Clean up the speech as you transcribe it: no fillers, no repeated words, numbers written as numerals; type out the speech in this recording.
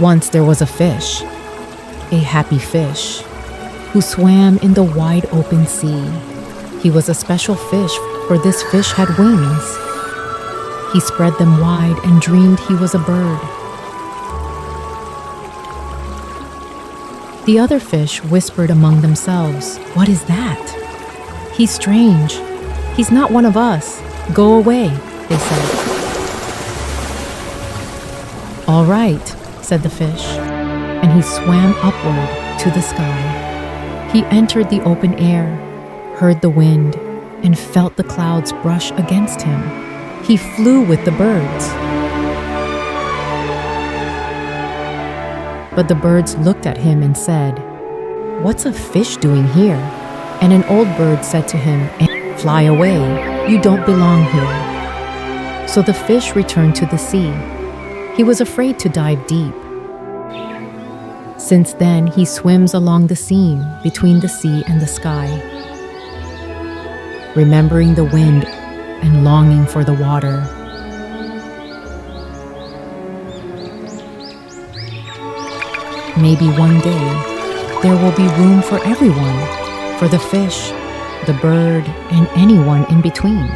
Once there was a fish, a happy fish, who swam in the wide open sea. He was a special fish, for this fish had wings. He spread them wide and dreamed he was a bird. The other fish whispered among themselves, "What is that? He's strange. He's not one of us. Go away," they said. "All right," said the fish, and he swam upward to the sky. He entered the open air, heard the wind, and felt the clouds brush against him. He flew with the birds. But the birds looked at him and said, "What's a fish doing here?" And an old bird said to him, "Fly away, you don't belong here." So the fish returned to the sea. He was afraid to dive deep. Since then, he swims along the seam between the sea and the sky, remembering the wind and longing for the water. Maybe one day there will be room for everyone, for the fish, the bird, and anyone in between.